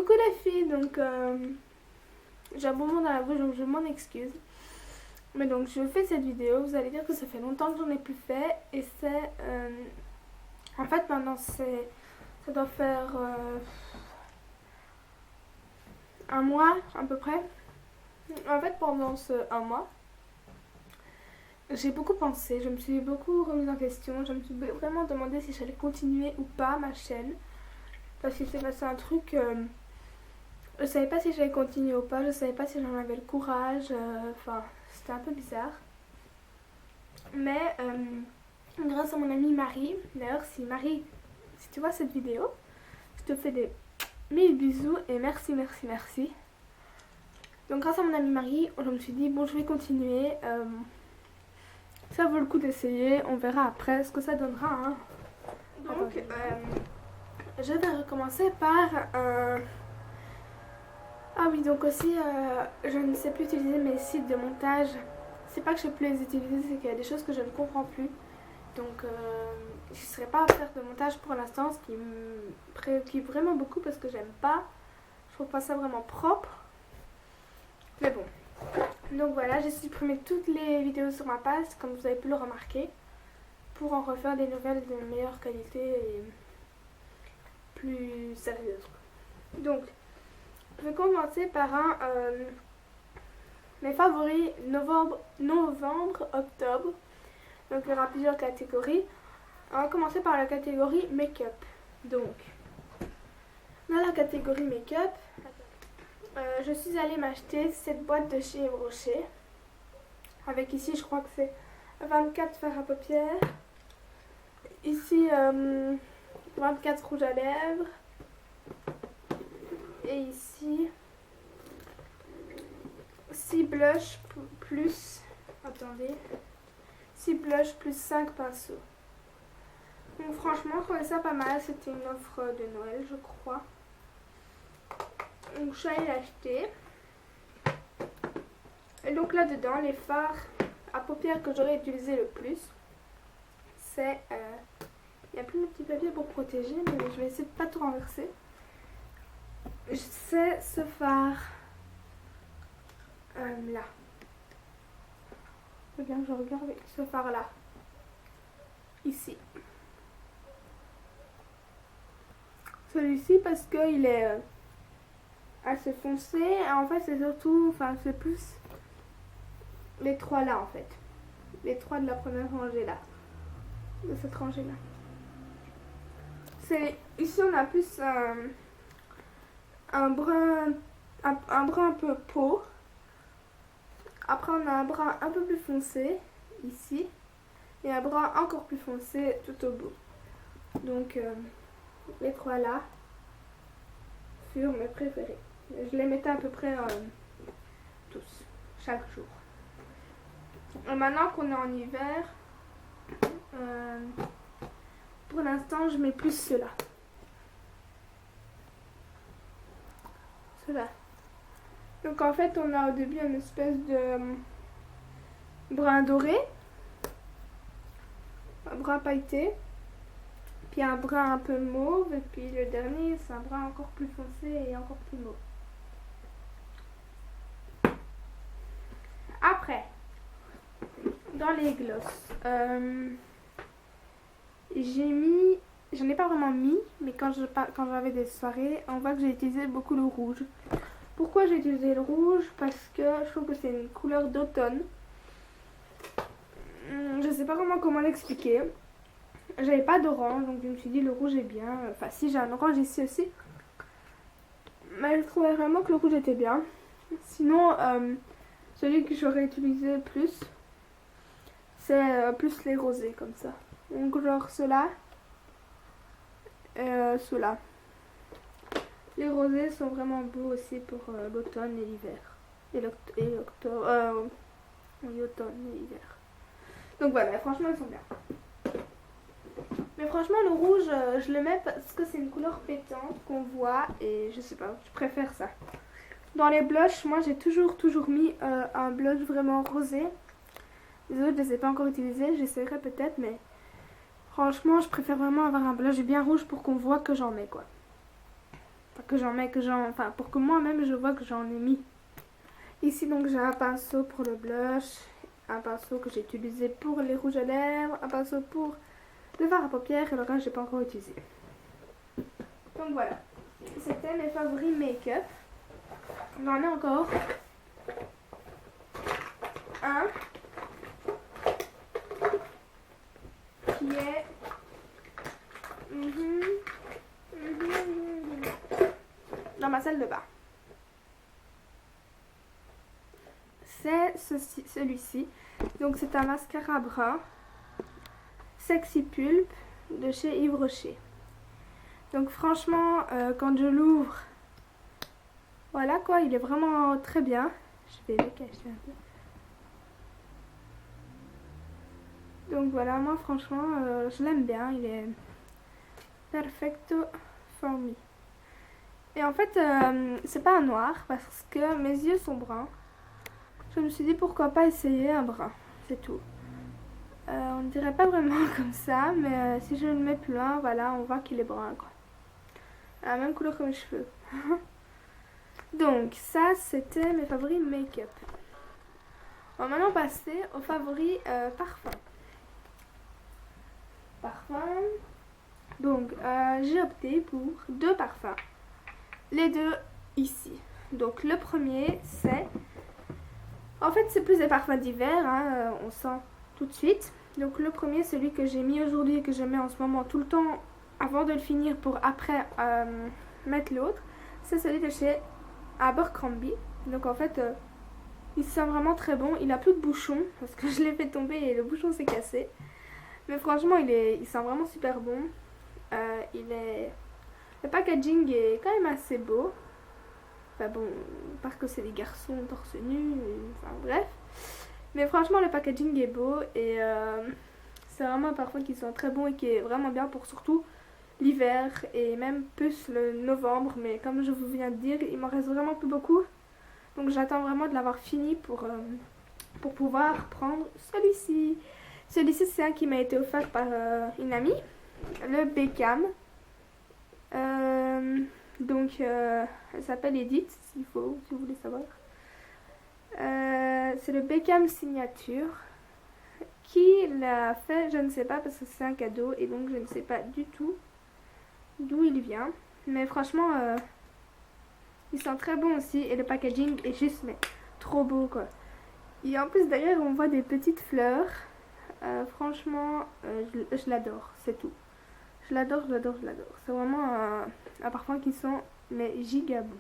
Coucou les filles, donc j'ai un moment dans la bouche donc je m'en excuse. Mais donc je fais cette vidéo, vous allez dire que ça fait longtemps que j'en ai plus fait et c'est... en fait maintenant ça doit faire un mois à peu près. En fait pendant ce un mois, j'ai beaucoup pensé, je me suis beaucoup remise en question, je me suis vraiment demandé si j'allais continuer ou pas ma chaîne. Parce qu'il s'est passé un truc... je savais pas si j'allais continuer ou pas, je savais pas si j'en avais le courage, enfin c'était un peu bizarre. Mais grâce à mon amie Marie, d'ailleurs si Marie, si tu vois cette vidéo, je te fais des mille bisous et merci, merci, merci. Donc grâce à mon amie Marie, je me suis dit bon je vais continuer, ça vaut le coup d'essayer, on verra après ce que ça donnera. Hein. Donc je vais recommencer par... Ah oui, donc aussi, je ne sais plus utiliser mes sites de montage. C'est pas que je ne sais plus les utiliser, c'est qu'il y a des choses que je ne comprends plus. Donc, je ne serai pas à faire de montage pour l'instant, ce qui me préoccupe vraiment beaucoup parce que j'aime pas. Je trouve pas ça vraiment propre. Mais bon. Donc voilà, j'ai supprimé toutes les vidéos sur ma page, comme vous avez pu le remarquer, pour en refaire des nouvelles de meilleure qualité et plus sérieuses. Donc, je vais commencer par mes favoris novembre, octobre. Donc il y aura plusieurs catégories. On va commencer par la catégorie make-up. Donc, dans la catégorie make-up, je suis allée m'acheter cette boîte de chez Yves Rocher. Avec ici, je crois que c'est 24 fards à paupières. Ici, 24 rouges à lèvres. Et ici 6 blushs plus... Attendez. 6 blushs plus 5 pinceaux. Donc franchement, je trouvais ça pas mal. C'était une offre de Noël, je crois. Donc je suis allée l'acheter. Et donc là-dedans, les fards à paupières que j'aurais utilisé le plus, c'est... il n'y a plus de petit papier pour protéger, mais je vais essayer de pas tout renverser. C'est ce fard là. Faut bien que je regarde avec ce fard là. Ici. Celui-ci parce qu'il est assez foncé. Et en fait c'est surtout, enfin c'est plus les trois là en fait. Les trois de la première rangée là. De cette rangée là. Ici on a plus un brun un peu peau. Après on a un brun un peu plus foncé ici et un brun encore plus foncé tout au bout. Donc les trois là furent mes préférés. Je les mettais à peu près tous, chaque jour. Et maintenant qu'on est en hiver, pour l'instant je mets plus ceux-là. Ceux-là. Donc en fait on a au début une espèce de brun doré, un brun pailleté, puis un brun un peu mauve, et puis le dernier c'est un brun encore plus foncé et encore plus mauve. Après, dans les glosses, j'en ai pas vraiment mis, mais quand j'avais des soirées, on voit que j'ai utilisé beaucoup le rouge. Pourquoi j'ai utilisé le rouge? Parce que je trouve que c'est une couleur d'automne. Je sais pas comment l'expliquer. J'avais pas d'orange, donc je me suis dit le rouge est bien. Enfin si, j'ai un orange ici aussi. Mais je trouvais vraiment que le rouge était bien. Sinon, celui que j'aurais utilisé plus, c'est plus les rosés comme ça. Donc genre ceux-là. Ceux-là. Les rosés sont vraiment beaux aussi pour l'automne et l'hiver. Et l'automne et l'hiver. Donc voilà, franchement ils sont bien. Mais franchement le rouge, je le mets parce que c'est une couleur pétante qu'on voit et je sais pas, je préfère ça. Dans les blushs, moi j'ai toujours mis un blush vraiment rosé. Les autres je les ai pas encore utilisés, j'essaierai peut-être, mais franchement je préfère vraiment avoir un blush bien rouge pour qu'on voit que j'en mets quoi. Enfin, enfin, pour que moi-même je vois que j'en ai mis. Ici, donc, j'ai un pinceau pour le blush, un pinceau que j'ai utilisé pour les rouges à lèvres, un pinceau pour le fard à paupières et le reste, j'ai pas encore utilisé. Donc voilà, c'était mes favoris make-up. J'en ai encore un qui est dans ma salle de bain. C'est celui-ci. Donc c'est un mascara brun Sexy Pulp de chez Yves Rocher. Donc franchement, quand je l'ouvre, voilà quoi, il est vraiment très bien. Je vais le cacher un peu. Donc voilà, moi franchement, je l'aime bien. Il est perfecto for me. Et en fait, c'est pas un noir parce que mes yeux sont bruns. Je me suis dit pourquoi pas essayer un brun, c'est tout. On ne dirait pas vraiment comme ça, mais si je le mets plus loin, voilà, on voit qu'il est brun quoi. La même couleur que mes cheveux. Donc ça c'était mes favoris make-up. On va maintenant passer aux favoris parfum. Donc j'ai opté pour 2 parfums. Les 2 ici. Donc le premier c'est... En fait c'est plus des parfums d'hiver, hein, on sent tout de suite. Donc le premier, celui que j'ai mis aujourd'hui et que je mets en ce moment tout le temps avant de le finir pour après mettre l'autre, c'est celui de chez Abercrombie. Donc en fait il sent vraiment très bon. Il a plus de bouchon parce que je l'ai fait tomber et le bouchon s'est cassé. Mais franchement il sent vraiment super bon. Le packaging est quand même assez beau. Enfin bon, parce que c'est des garçons torse nu, enfin bref. Mais franchement le packaging est beau et c'est vraiment un parfum qui sent très bon et qui est vraiment bien pour surtout l'hiver et même plus le novembre. Mais comme je vous viens de dire, il m'en reste vraiment plus beaucoup. Donc j'attends vraiment de l'avoir fini pour pouvoir prendre celui-ci. Celui-ci c'est un qui m'a été offert par une amie, le Beckham. Donc elle s'appelle Edith, si vous voulez savoir. C'est le Beckham Signature. Qui l'a fait, je ne sais pas parce que c'est un cadeau et donc je ne sais pas du tout d'où il vient. Mais franchement, il sent très bon aussi et le packaging est juste mais trop beau quoi. Et en plus derrière on voit des petites fleurs. Franchement, je l'adore, c'est tout. Je l'adore. C'est vraiment un parfum qui sent mais giga bon.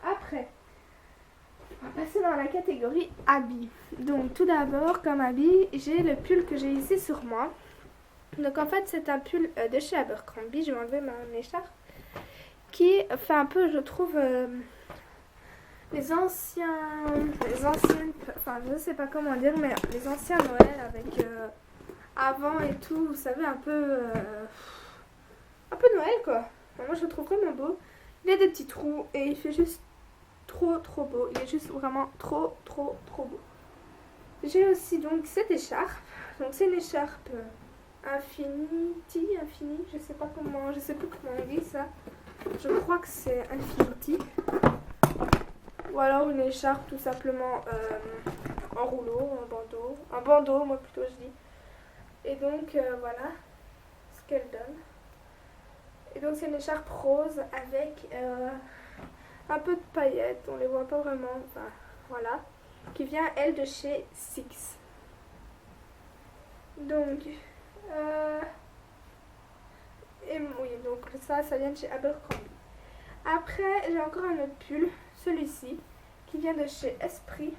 Après, on va passer dans la catégorie habits. Donc tout d'abord, comme habit, j'ai le pull que j'ai ici sur moi. Donc en fait c'est un pull de chez Abercrombie. Je vais enlever mon écharpe. Qui fait un peu, je trouve, les anciennes, enfin je sais pas comment dire, mais les anciens Noël avec avant et tout, vous savez, un peu Noël quoi. Moi je le trouve vraiment beau. Il a des petits trous et il fait juste trop beau. Il est juste vraiment trop beau. J'ai aussi donc cette écharpe. Donc c'est une écharpe Infinity, je sais plus comment on dit ça. Je crois que c'est Infinity. Ou alors une écharpe tout simplement en rouleau, un bandeau moi plutôt je dis. Et donc voilà ce qu'elle donne. Et donc c'est une écharpe rose avec un peu de paillettes, on les voit pas vraiment, enfin voilà, qui vient elle de chez Six. Donc et oui, donc ça vient de chez Abercrombie. Après j'ai encore un autre pull, celui-ci, qui vient de chez Esprit.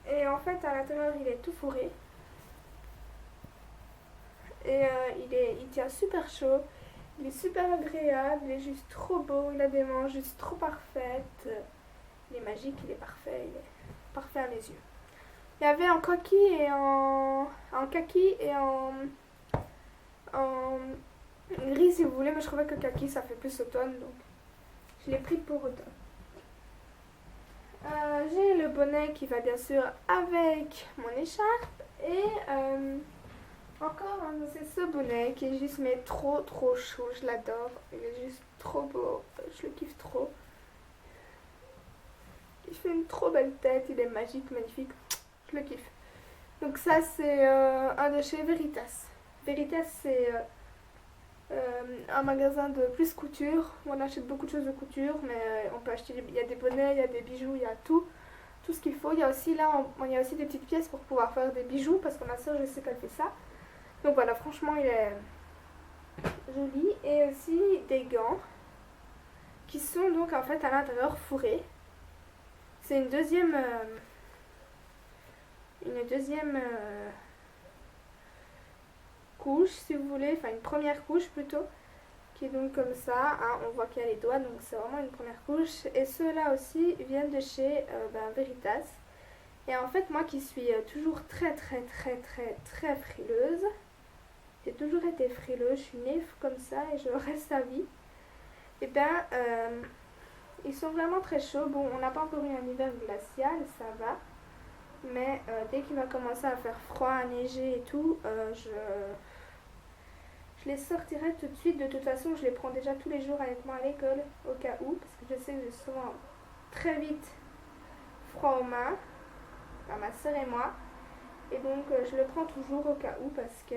Et en fait à l'intérieur il est tout fourré. Et il tient super chaud. Il est super agréable, il est juste trop beau, il a des manches juste trop parfaites. Il est magique, il est parfait à mes yeux. Il y avait en kaki et en gris si vous voulez, mais je trouvais que kaki ça fait plus automne, donc je l'ai pris pour automne. J'ai le bonnet qui va bien sûr avec mon écharpe et Encore un de ces sabounets qui est juste mais trop trop chaud, je l'adore. Il est juste trop beau, je le kiffe trop. Il fait une trop belle tête, il est magique, magnifique, je le kiffe. Donc ça c'est un de chez Veritas. Veritas c'est un magasin de plus couture. On achète beaucoup de choses de couture, mais on peut acheter, il y a des bonnets, il y a des bijoux, il y a tout ce qu'il faut. Il y a aussi là, il y a aussi des petites pièces pour pouvoir faire des bijoux parce que ma soeur je sais qu'elle fait ça. Donc voilà, franchement il est joli. Et aussi des gants qui sont donc en fait à l'intérieur fourrés. C'est une deuxième couche si vous voulez, enfin une première couche plutôt, qui est donc comme ça, hein, on voit qu'il y a les doigts, donc c'est vraiment une première couche. Et ceux-là aussi viennent de chez Veritas. Et en fait moi qui suis toujours très frileuse, j'ai toujours été frileuse, je suis née comme ça et je reste à vie. Et bien ils sont vraiment très chauds. Bon, on n'a pas encore eu un hiver glacial, ça va. Mais dès qu'il va commencer à faire froid, à neiger et tout, je les sortirai tout de suite. De toute façon, je les prends déjà tous les jours avec moi à l'école, au cas où. Parce que je sais que j'ai souvent très vite froid aux mains, enfin, ma soeur et moi. Et donc, je le prends toujours au cas où parce que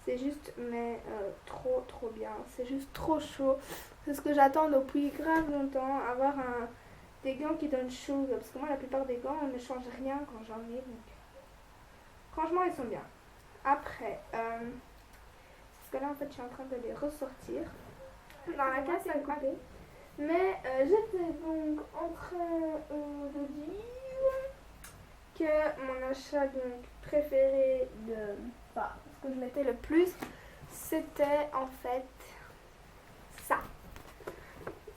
c'est juste, mais trop bien. C'est juste trop chaud. C'est ce que j'attends depuis grave longtemps, avoir des gants qui donnent chaud. Parce que moi, la plupart des gants, on ne change rien quand j'en ai. Donc, franchement, ils sont bien. Après, parce que là, en fait, je suis en train de les ressortir dans la casse à couper. Mais j'étais donc en train de dire que mon achat donc préféré enfin, ce que je mettais le plus, c'était en fait ça.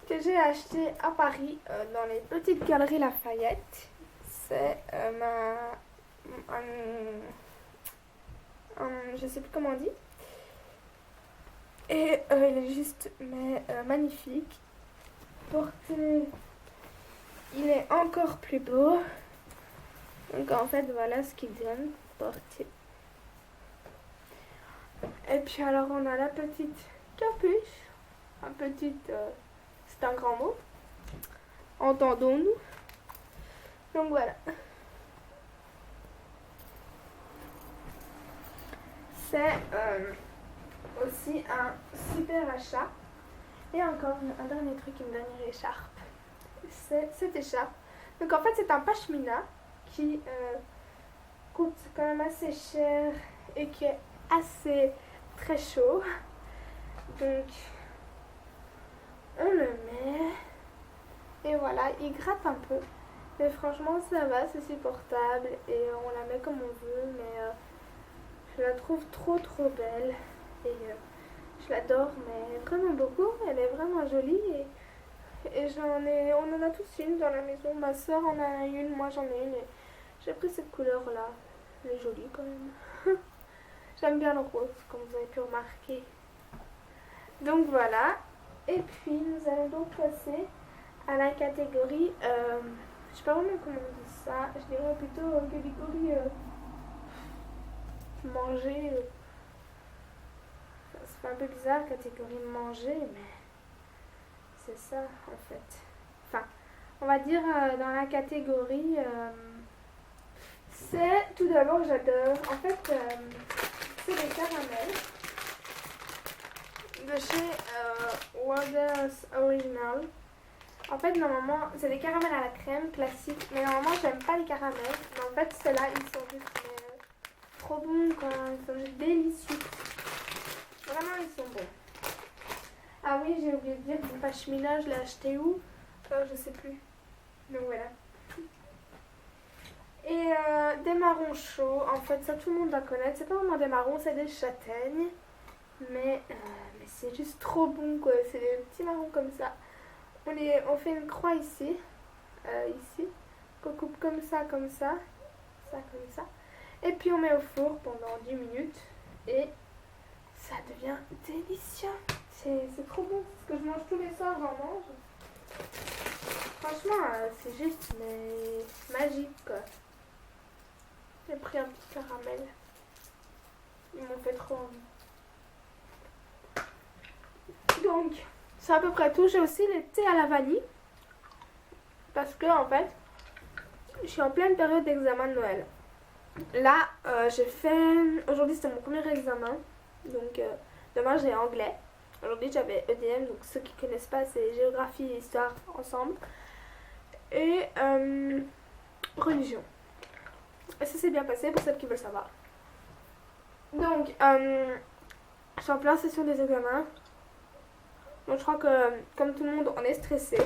Que j'ai acheté à Paris dans les petites galeries Lafayette. C'est je sais plus comment on dit. Et il est juste magnifique. Porté, il est encore plus beau. Donc en fait voilà ce qu'il donne porté. Et puis alors on a la petite capuche. C'est un grand mot. Entendons-nous. Donc voilà. C'est aussi un super achat. Et encore un dernier truc, une dernière écharpe. C'est cette écharpe. Donc en fait c'est un pashmina qui coûte quand même assez cher et qui est assez très chaud. Donc on le met et voilà, il gratte un peu. Mais franchement ça va, c'est supportable et on la met comme on veut. Mais je la trouve trop belle et je l'adore mais vraiment beaucoup. Elle est vraiment jolie et on en a tous une dans la maison. Ma soeur en a une, moi j'en ai une et j'ai pris cette couleur là. Elle est jolie quand même. J'aime bien le rose comme vous avez pu remarquer. Donc voilà. Et puis nous allons donc passer à la catégorie, je sais pas vraiment comment on dit ça, je dirais plutôt catégorie manger. Ça fait un peu bizarre catégorie manger, mais c'est ça en fait. Enfin, on va dire dans la catégorie, c'est tout d'abord j'adore. En fait, c'est des caramels de chez Waters Original. En fait, normalement, c'est des caramels à la crème classique, mais normalement, j'aime pas les caramels. Mais en fait, ceux-là, ils sont juste trop bons, quoi. Ils sont juste délicieux. Vraiment, ils sont bons. Ah oui, j'ai oublié de dire, mon pashmina, je l'ai acheté où? Je sais plus. Donc voilà. Et des marrons chauds, en fait, ça tout le monde doit connaître. C'est pas vraiment des marrons, c'est des châtaignes. Mais c'est juste trop bon, quoi. C'est des petits marrons comme ça. On fait une croix ici, qu'on coupe comme ça, comme ça, et puis on met au four pendant 10 minutes et ça devient délicieux. C'est trop bon, c'est ce que je mange tous les soirs, j'en mange. Franchement, c'est juste mais magique quoi. J'ai pris un petit caramel. Ils m'ont fait trop envie. Donc, c'est à peu près tout. J'ai aussi le thé à la vanille. Parce que, en fait, je suis en pleine période d'examen de Noël. Là, j'ai fait... Aujourd'hui, c'était mon premier examen. Donc, demain, j'ai anglais. Aujourd'hui, j'avais EDM. Donc, ceux qui ne connaissent pas, c'est géographie et histoire ensemble. Et religion. Et ça s'est bien passé pour celles qui veulent savoir. Donc, je suis en pleine session des examens. Donc, je crois que, comme tout le monde, on est stressé.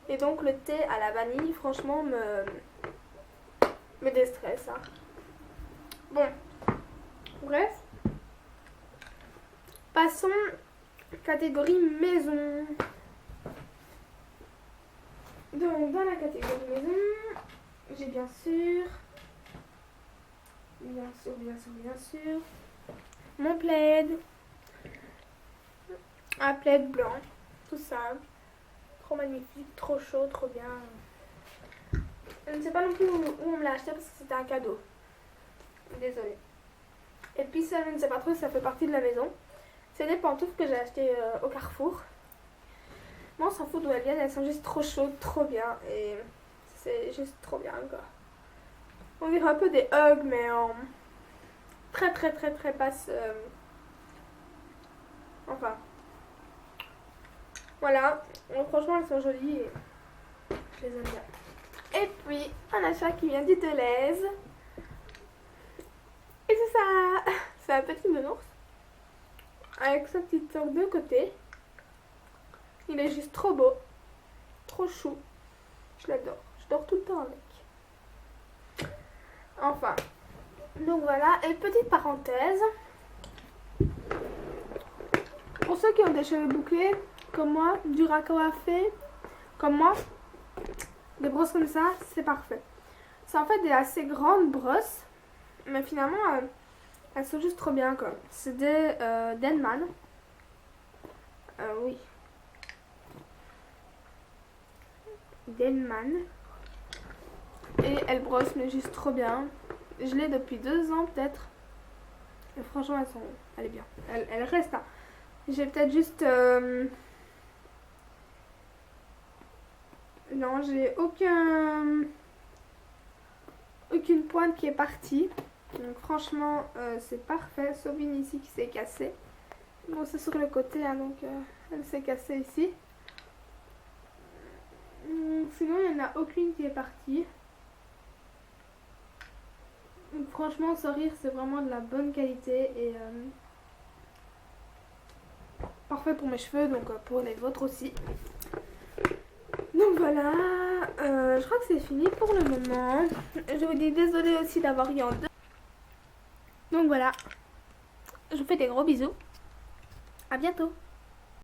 Et donc, le thé à la vanille, franchement, me déstresse. Hein. Bon. Bref. Passons catégorie maison. Donc, dans la catégorie maison, j'ai bien sûr, mon plaid. Un plaid blanc, tout simple. Trop magnifique, trop chaud, trop bien. Je ne sais pas non plus où on me l'a acheté parce que c'était un cadeau. Désolée. Et puis ça, je ne sais pas trop si ça fait partie de la maison. C'est des pantoufles que j'ai achetées au Carrefour. Moi, on s'en fout d'où elles viennent, elles sont juste trop chaudes, trop bien. Et c'est juste trop bien, quoi. On dirait un peu des Hugs, mais en très basse. Enfin. Voilà. Donc, franchement, elles sont jolies et je les aime bien. Et puis, un achat qui vient du Deleuze. Et c'est ça. C'est un petit nounours. Avec sa petite sorte de côté. Il est juste trop beau. Trop chou. Je l'adore. Je dors tout le temps avec. Enfin. Donc voilà. Et petite parenthèse. Pour ceux qui ont des cheveux bouclés, comme moi, dur à coiffer, comme moi, des brosses comme ça, c'est parfait. C'est en fait des assez grandes brosses. Mais finalement, elles sont juste trop bien, quoi. C'est des Denman. Oui. Denman. Et elles brossent, mais juste trop bien. Je l'ai depuis 2 ans, peut-être. Et franchement, elle est bien. Elle reste, hein. J'ai peut-être juste... Non, j'ai aucune pointe qui est partie. Donc franchement, c'est parfait. Sauf une ici qui s'est cassée. Bon, c'est sur le côté, hein, donc elle s'est cassée ici. Sinon, il n'y en a aucune qui est partie. Donc franchement, ce rire, c'est vraiment de la bonne qualité. Et parfait pour mes cheveux, donc pour les vôtres aussi. Donc voilà, je crois que c'est fini pour le moment. Je vous dis désolée aussi d'avoir eu en deux. Donc voilà, je vous fais des gros bisous. À bientôt.